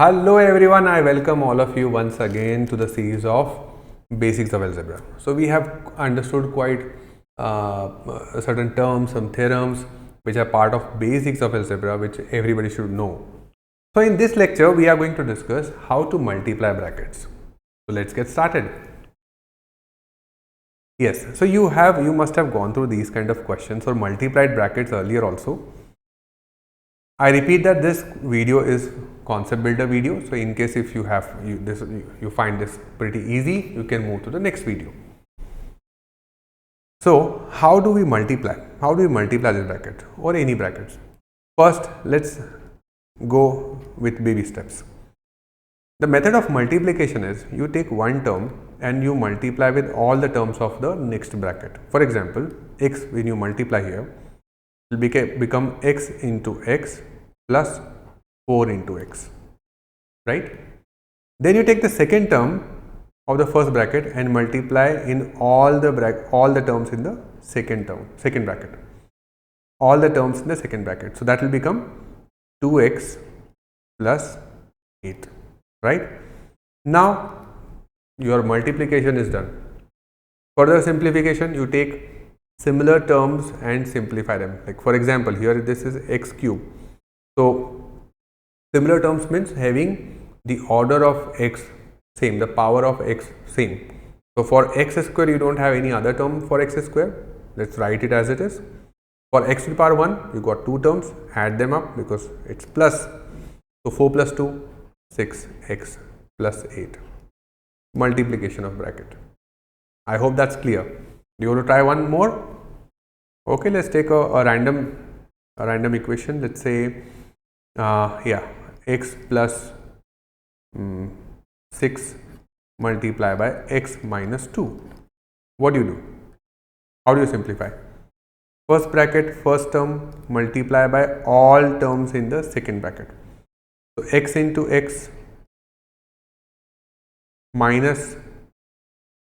Hello everyone, I welcome all of you once again to the series of Basics of Algebra. So we have understood quite certain terms, some theorems which are part of Basics of Algebra which everybody should know. So in this lecture we are going to discuss how to multiply brackets. So let's get started. Yes, so you must have gone through these kind of questions or multiplied brackets earlier also. I repeat that this video is concept builder video. So in case if you find this pretty easy, you can move to the next video. So how do we multiply? How do we multiply this bracket or any brackets? First, let's go with baby steps. The method of multiplication is you take one term and you multiply with all the terms of the next bracket. For example, x, when you multiply here, will become x into x plus 4 into x, right? Then you take the second term of the first bracket and multiply in all the terms in the second bracket, all the terms in the second bracket. So that will become 2x plus 8, right? Now your multiplication is done. Further simplification, you take similar terms and simplify them. Like for example, here this is x cube. So similar terms means having the order of x same, the power of x same. So for x square you don't have any other term for x square. Let's write it as it is. For x to the power 1 you got two terms, add them up because it's plus. So 4 plus 2, 6x plus 8. Multiplication of bracket. I hope that's clear. Do you want to try one more? Okay, let's take a random equation. Let's say x plus 6 multiplied by x minus 2. What do you do? How do you simplify? First bracket, first term, multiply by all terms in the second bracket. So x into x minus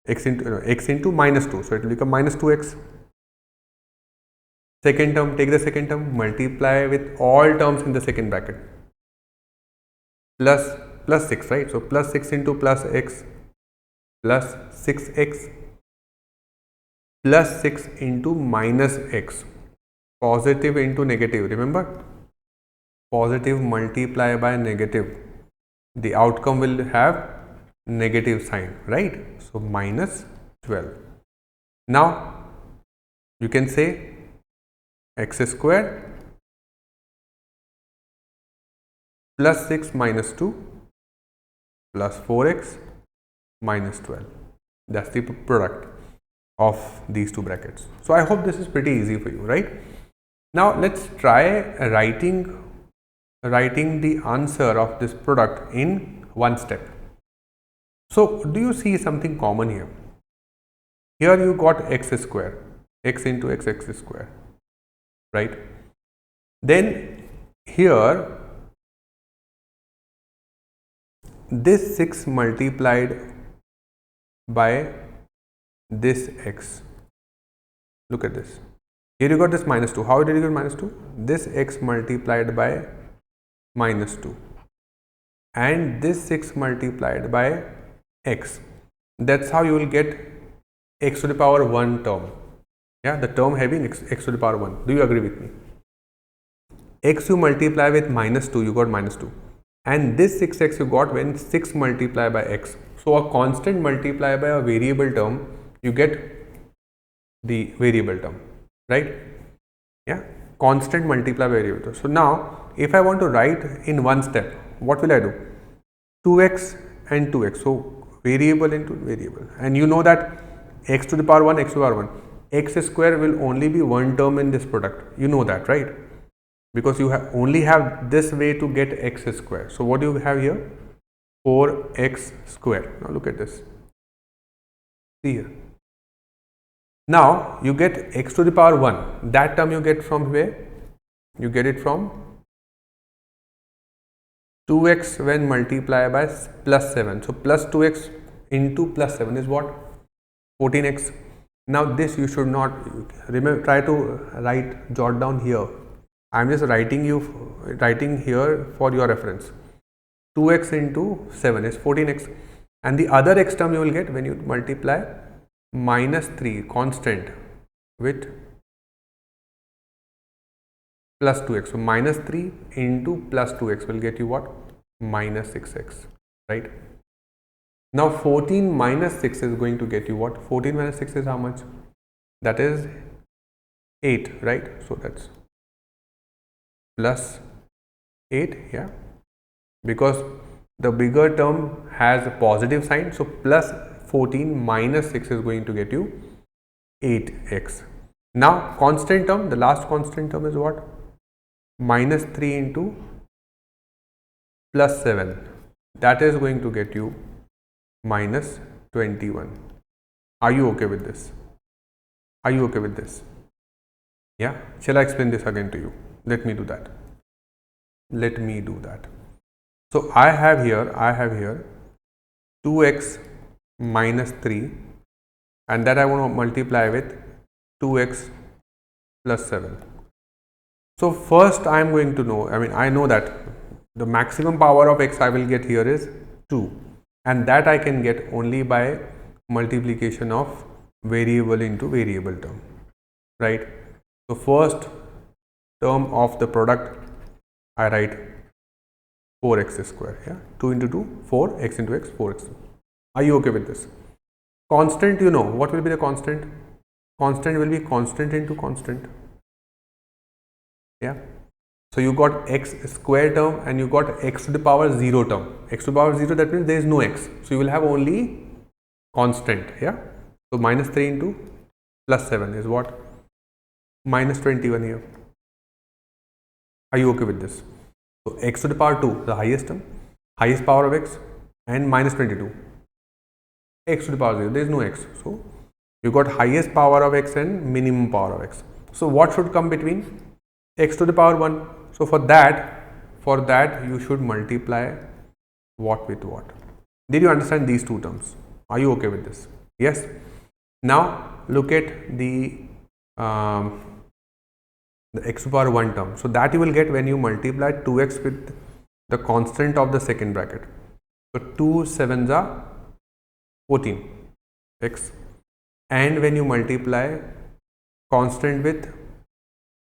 x into minus 2. So it will become minus 2x. Second term, take the second term, multiply with all terms in the second bracket. Plus 6, right? So plus 6 into plus x plus 6x plus 6 into minus x. Positive into negative. Remember? Positive multiply by negative. The outcome will have negative sign, right? So minus 12. Now you can say x square plus 6 minus 2 plus 4x minus 12. That's the product of these two brackets. So I hope this is pretty easy for you, right? Now let's try writing the answer of this product in one step. So do you see something common here? Here you got x square, x into x square, right? Then here this 6 multiplied by this x. Look at this. Here you got this minus 2. How did you get minus 2? This x multiplied by minus 2 and this 6 multiplied by x. That's how you will get x to the power 1 term. Yeah, the term having x to the power 1. Do you agree with me? X you multiply with minus 2, you got minus 2. And this 6x you got when 6 multiplied by x. So a constant multiplied by a variable term, you get the variable term, right? Yeah, constant multiplied by variable term. So now if I want to write in one step, what will I do? 2x and 2x. So variable into variable. And you know that x to the power 1, x to the power 1. X square will only be one term in this product. You know that, right? Because you only have this way to get x square. So what do you have here? 4x square. Now look at this. See here. Now you get x to the power 1. That term you get from where? You get it from 2x when multiplied by plus 7. So plus 2x into plus 7 is what? 14x. Now this you should not remember. Try to jot down here. I am just writing here for your reference. 2x into 7 is 14x, and the other x term you will get when you multiply minus 3 constant with plus 2x. So minus 3 into plus 2x will get you what? Minus 6x, right? Now 14 minus 6 is going to get you what? 14 minus 6 is how much? That is 8, right? So that's plus 8, yeah, because the bigger term has a positive sign, so plus 14 minus 6 is going to get you 8x. Now constant term, the last constant term is what? Minus 3 into plus 7, that is going to get you minus 21. Are you okay with this? Are you okay with this? Yeah, shall I explain this again to you? Let me do that. Let me do that. So I have here 2x minus 3, and that I want to multiply with 2x plus 7. So first I am going to know, I know that the maximum power of x I will get here is 2, and that I can get only by multiplication of variable into variable term, right? So first term of the product I write 4x square, yeah, 2 into 2, 4, x into x, 4x. Are you okay with this? Constant, you know, what will be the constant? Constant will be constant into constant, yeah. So you got x square term and you got x to the power 0 term. X to the power 0, that means there is no x. So you will have only constant, yeah. So minus 3 into plus 7 is what? Minus 21 here. Are you okay with this? So x to the power 2, the highest term, highest power of x, and minus 22. X to the power 0, there is no x. So you got highest power of x and minimum power of x. So what should come between? X to the power 1. So for that you should multiply what with what. Did you understand these two terms? Are you okay with this? Yes. Now look at the x to the power 1 term. So that you will get when you multiply 2x with the constant of the second bracket. So 2 7s are 14 x, and when you multiply constant with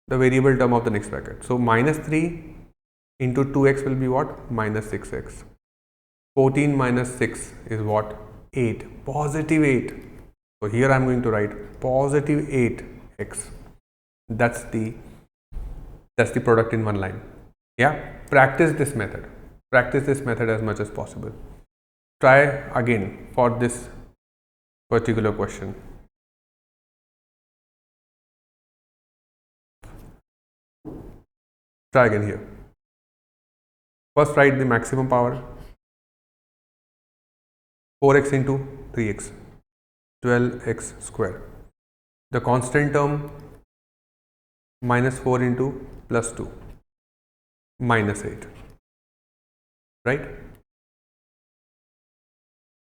the variable term of the next bracket. So minus 3 into 2x will be what? Minus 6x. 14 minus 6 is what? 8. Positive 8. So here I am going to write positive 8x. That's the product in one line. Yeah. Practice this method. Practice this method as much as possible. Try again for this particular question. Try again here. First write the maximum power. 4x into 3x, 12x square. The constant term minus 4 into plus 2, minus 8, right?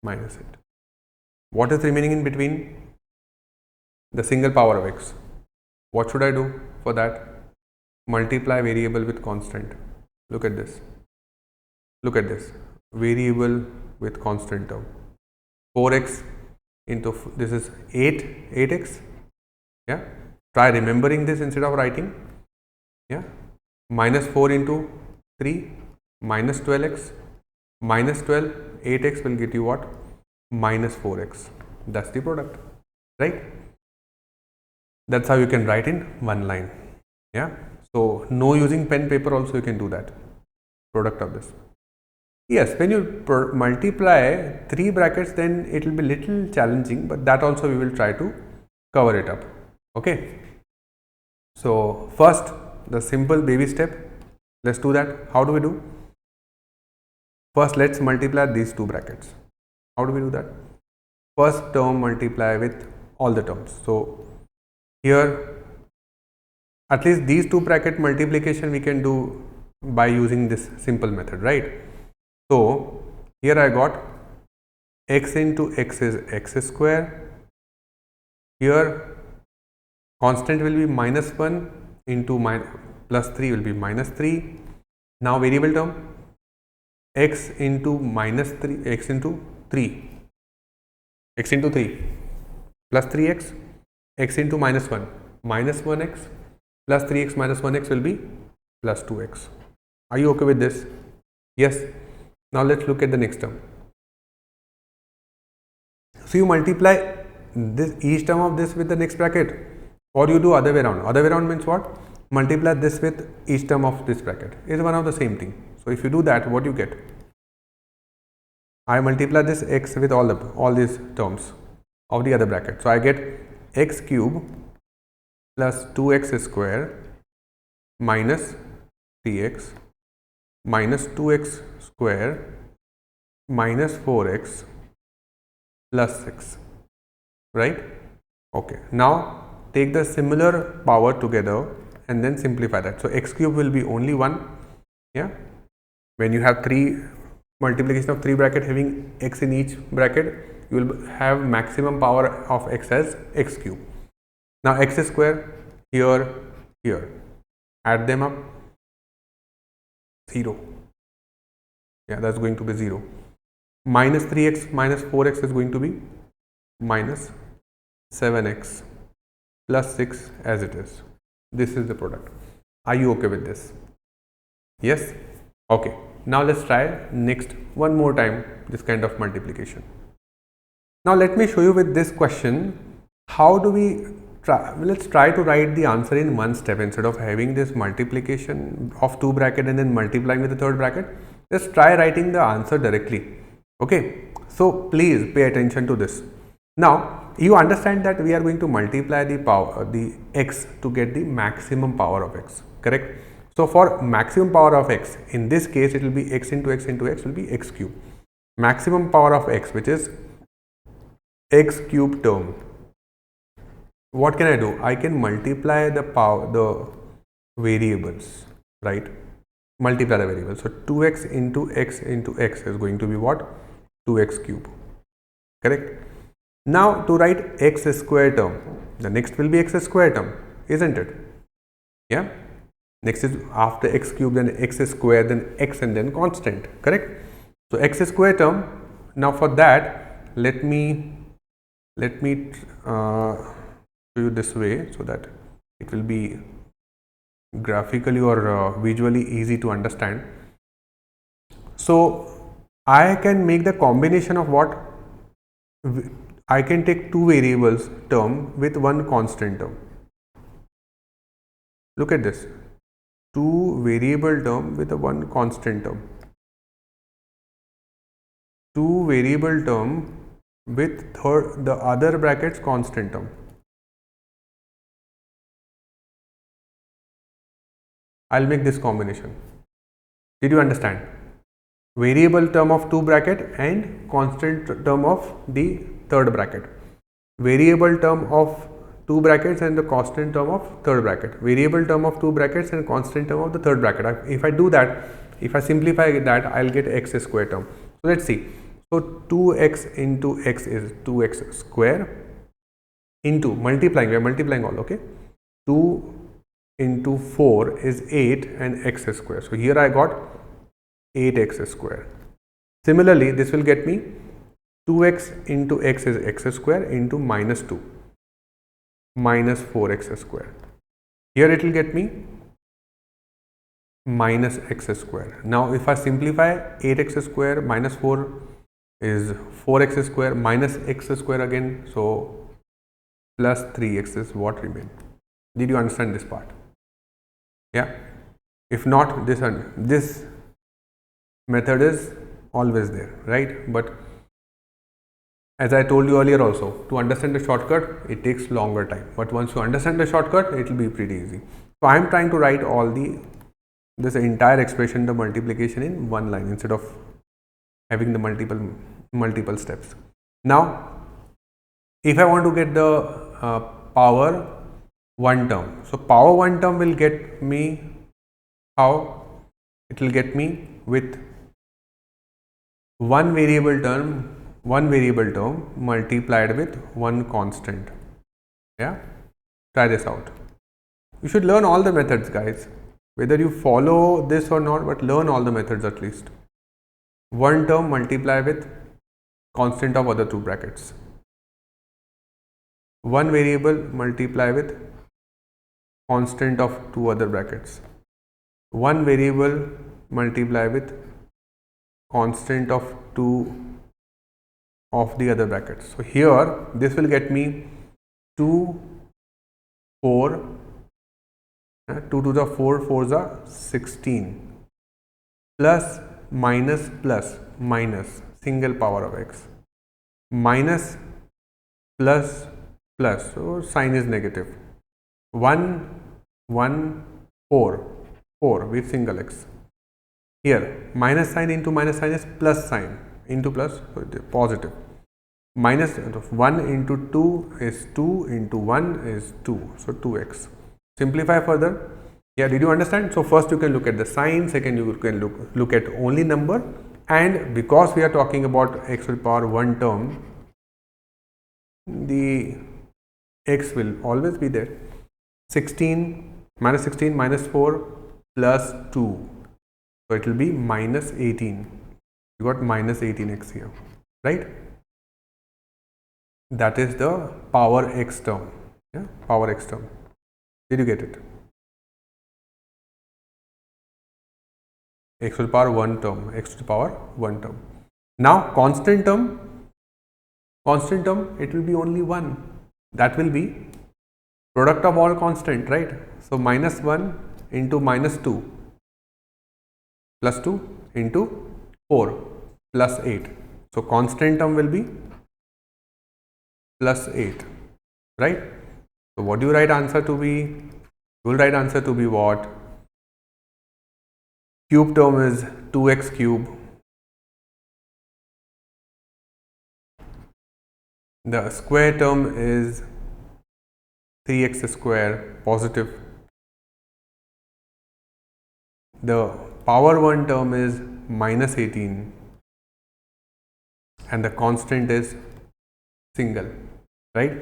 Minus 8. What is remaining in between? The single power of x. What should I do for that? Multiply variable with constant. Look at this. Look at this. Variable with constant term. 4x into, this is 8x. Yeah. Try remembering this instead of writing. Yeah. Minus 4 into 3, minus 12x, minus 12, 8x will get you what? Minus 4x. That's the product, right? That's how you can write in one line. Yeah. So no using pen paper also you can do that. Product of this. Yes, when you multiply 3 brackets, then it will be little challenging, but that also we will try to cover it up. Okay. So first, the simple baby step. Let's do that. How do we do? First, let's multiply these 2 brackets. How do we do that? First term multiply with all the terms. So here, at least these 2 bracket multiplication we can do by using this simple method, right? So here I got x into x is x square. Here constant will be minus 1 into plus 3 will be minus 3. Now variable term x into minus 3 x into 3 x into 3 plus 3x x into minus 1 minus 1x plus 3x minus 1x will be plus 2x. Are you okay with this? Yes. Now let's look at the next term. So you multiply this each term of this with the next bracket, or you do other way around. Other way around means what? Multiply this with each term of this bracket. Is one of the same thing. So if you do that, what you get? I multiply this x with all these terms of the other bracket. So I get x cube plus 2x square minus 3x minus 2x square minus 4x plus 6, right? Okay, now take the similar power together and then simplify that. So x cube will be only 1, yeah, when you have multiplication of 3 bracket having x in each bracket, you will have maximum power of x as x cube. Now x square here, add them up, 0, yeah, that's going to be 0. Minus 3x minus 4x is going to be minus 7x plus 6 as it is. This is the product. Are you okay with this? Yes? Okay. Now let's try next one more time this kind of multiplication. Now let me show you with this question how do we try. Let's try to write the answer in one step instead of having this multiplication of 2 bracket and then multiplying with the third bracket. Just try writing the answer directly. Okay, so please pay attention to this. Now you understand that we are going to multiply the x to get the maximum power of x, correct? So for maximum power of x, in this case it will be x into x into x will be x cube. Maximum power of x, which is x cube term. What can I do? I can multiply the variables, right? Multiply the variables. So 2x into x is going to be what? 2x cube, correct? Now to write x square term, the next will be x square term, isn't it? Yeah. Next is after x cube, then x square, then x and then constant, correct? So x square term. Now for that, let me show you this way so that it will be graphically or visually easy to understand. So I can make the combination of what? I can take 2 variables term with 1 constant term. Look at this. 2 variable term with a 1 constant term. 2 variable term with the other brackets constant term. I'll make this combination. Did you understand? Variable term of 2 bracket and constant term of the third bracket. Variable term of 2 brackets and the constant term of third bracket. Variable term of 2 brackets and constant term of the third bracket. If I do that, if I simplify that, I'll get x square term. So let's see. So 2x into x is 2x square into multiplying. We are multiplying all, okay? 2 into 4 is 8 and x square. So here I got 8x square. Similarly, this will get me 2x into x is x square into minus 2 minus 4x square. Here it will get me minus x square. Now if I simplify, 8x square minus 4 is 4x square minus x square again, so plus 3x is what remains. Did you understand this part? Yeah. If not, this method is always there, right? But as I told you earlier also, to understand the shortcut, it takes longer time. But once you understand the shortcut, it will be pretty easy. So I am trying to write this entire expression, the multiplication, in one line instead of having the multiple steps. Now, if I want to get the power 1 term, so power 1 term will get me how? It will get me with one variable term multiplied with 1 constant. Yeah, try this out. You should learn all the methods, guys, whether you follow this or not, but learn all the methods at least. one term multiply with constant of other two brackets, one variable multiply with constant of two other brackets, one variable multiply with constant of two of the other brackets. So here this will get me 2, 4, 2 to the 4, 4s are 16, plus minus plus minus single power of x, minus plus plus, so sign is negative, 1, 1, 4, 4 with single x. Here minus sign into minus sign is plus sign into plus, so positive. Minus 1 into 2 is 2 into 1 is 2, so 2x. Simplify further. Yeah, did you understand? So first you can look at the sign, second you can look at only number, and because we are talking about x to the power 1 term, the x will always be there. 16 minus 4 plus 2, so it will be minus 18. You got minus 18x here, right? That is the power x term. Yeah, power x term. Did you get it? X to the power 1 term, x to the power 1 term. Now constant term, it will be only 1. That will be product of all constant, right? So minus 1 into minus 2 plus 2 into 4 plus 8. So constant term will be plus 8, right? So what do you write answer to be? You will write answer to be what? Cube term is 2x cube. The square term is 3x square positive. The power 1 term is minus 18 and the constant is single, right?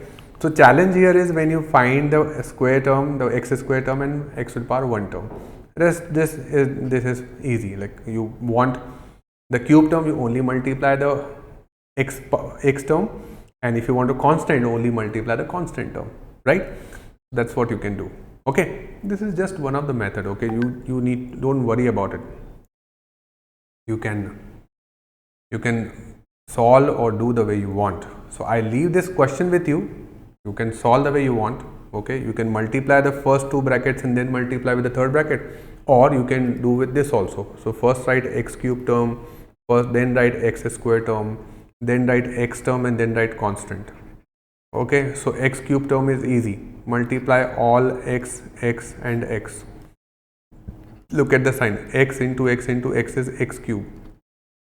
So challenge here is when you find the square term, the x square term and x to the power 1 term. Rest this is easy. Like you want the cube term, you only multiply the x term, and if you want a constant, only multiply the constant term, right? That's what you can do. Okay, this is just one of the method. Okay, you don't worry about it. You can solve or do the way you want. So I leave this question with you. You can solve the way you want. Okay, you can multiply the first two brackets and then multiply with the third bracket, or you can do with this also. So first write x cube term, first then write x square term, then write x term and then write constant. Okay, so x cube term is easy. Multiply all x and x. Look at the sign, x into x is x cube.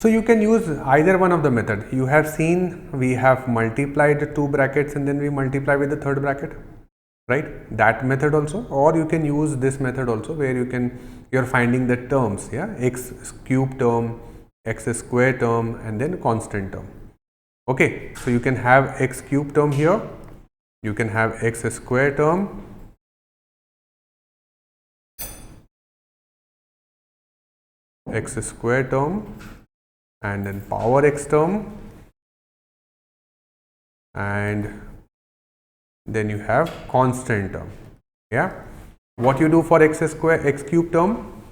So you can use either one of the method. You have seen we have multiplied two brackets and then we multiply with the third bracket, right? That method also, or you can use this method also, where you're finding the terms, yeah, x cube term, x square term and then constant term. Okay, so you can have x cube term here, you can have x square term, and then power x term, and then you have constant term. Yeah, what you do for x cube term?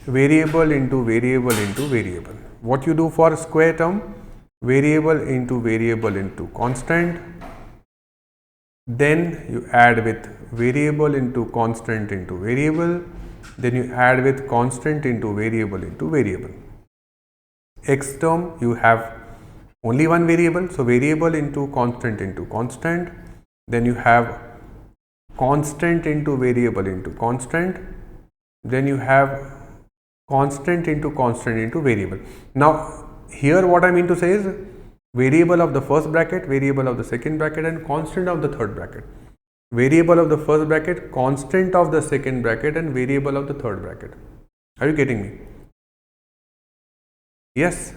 Variable into variable into variable. What you do for square term? Variable into constant. Then you add with variable into constant into variable. Then you add with constant into variable into variable. X term, you have only one variable, so variable into constant into constant. Then you have constant into variable into constant. Then you have constant into variable. Now here what I mean to say is variable of the first bracket, variable of the second bracket and constant of the third bracket. Variable of the first bracket, constant of the second bracket and variable of the third bracket. Are you getting me? Yes,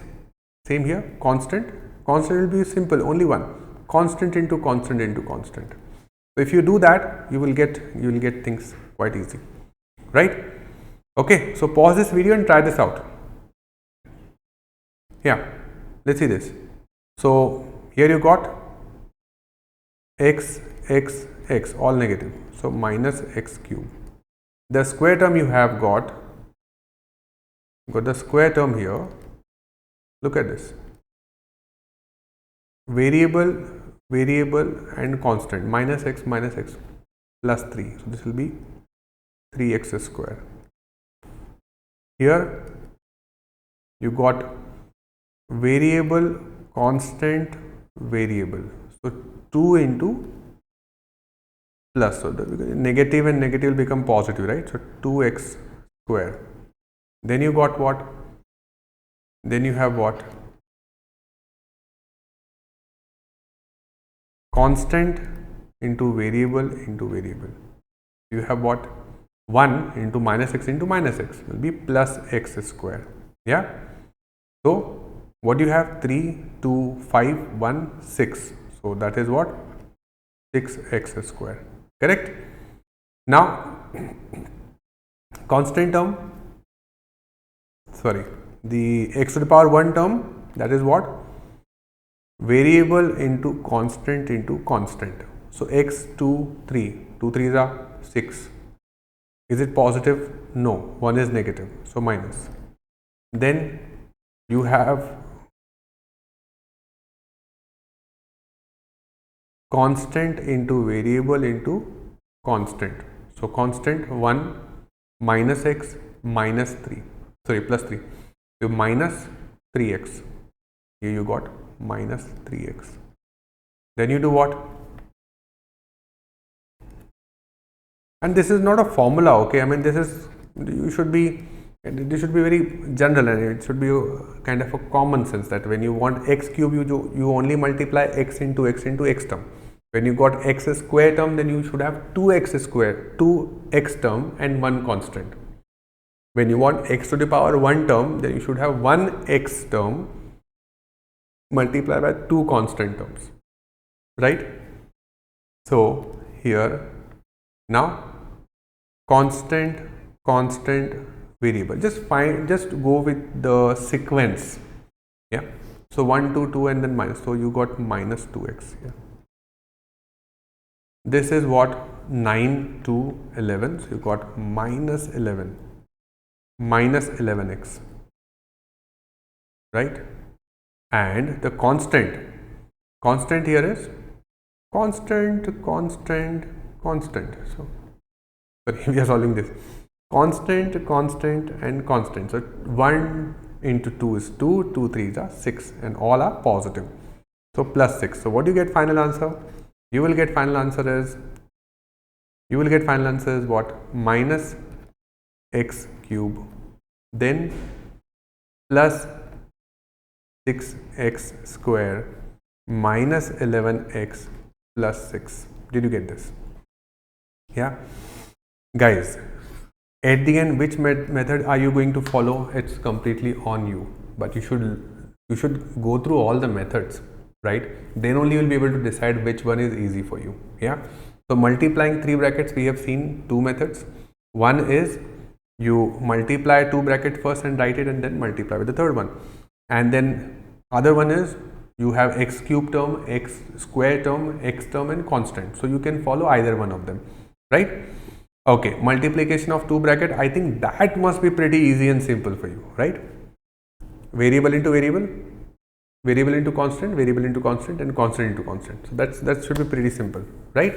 same here. Constant will be simple, only one. Constant into constant into constant. So if you do that, you will get things quite easy, right? Okay, so pause this video and try this out. Yeah, let's see this. So here you got x, x, x, all negative. So minus x cube. The square term you have got the square term here. Look at this. Variable, variable and constant, minus x plus 3. So this will be 3x square. Here you got variable, constant, variable. So 2 into plus. So the negative and negative will become positive, right? So 2x square. Then you got what? Then you have what? Constant into variable into variable. You have what? 1 into minus x will be plus x square. Yeah. So what do you have? 3, 2, 5, 1, 6. So that is what? 6x square. Correct? Now constant term, sorry, the x to the power 1 term, that is what? Variable into constant into constant. So x 2, 3, 2 3s are 6. Is it positive? No, 1 is negative, so minus. Then you have constant into variable into constant. So constant 1 minus x minus 3, sorry, plus 3. So minus 3x. Here you got minus 3x. Then you do what? And this is not a formula, okay? I mean, this is, this should be very general, and it should be kind of a common sense that when you want x cube, you only multiply x into x term. When you got x square term, then you should have 2x square, 2x term and 1 constant. When you want x to the power 1 term, then you should have 1x term multiplied by 2 constant terms, right? So here now constant, variable. Just go with the sequence. Yeah. So 1, 2, 2 and then minus. So you got minus 2x here. This is what? 9 to 11. So you got minus 11. Minus 11x. Right? And the constant here is constant. So sorry, we are solving this. Constant and constant. So 1 into 2 is 2, 2 3s are 6, and all are positive. So plus 6. So what do you get final answer? You will get final answer is what? Minus x cube, then plus 6x square minus 11x plus 6. Did you get this? Yeah. Guys, at the end, which method are you going to follow? It's completely on you, but you should go through all the methods, right? Then only you will be able to decide which one is easy for you. Yeah. So multiplying 3 brackets, we have seen 2 methods. One is you multiply 2 brackets first and write it, and then multiply with the third one. And then other one is you have x cube term, x square term, x term and constant. So you can follow either one of them, right? Okay, multiplication of 2 bracket, I think that must be pretty easy and simple for you, right? Variable into variable, variable into constant, and constant into constant. So that should be pretty simple, right?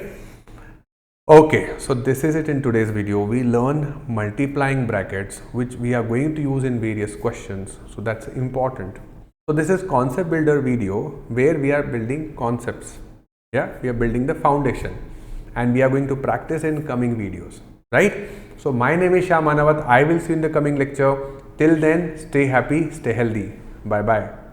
Okay, so this is it in today's video. We learned multiplying brackets, which we are going to use in various questions. So that's important. So this is concept builder video where we are building concepts. Yeah, we are building the foundation, and we are going to practice in coming videos, right? So my name is Shah Manavat. I will see you in the coming lecture. Till then, stay happy, stay healthy. Bye bye.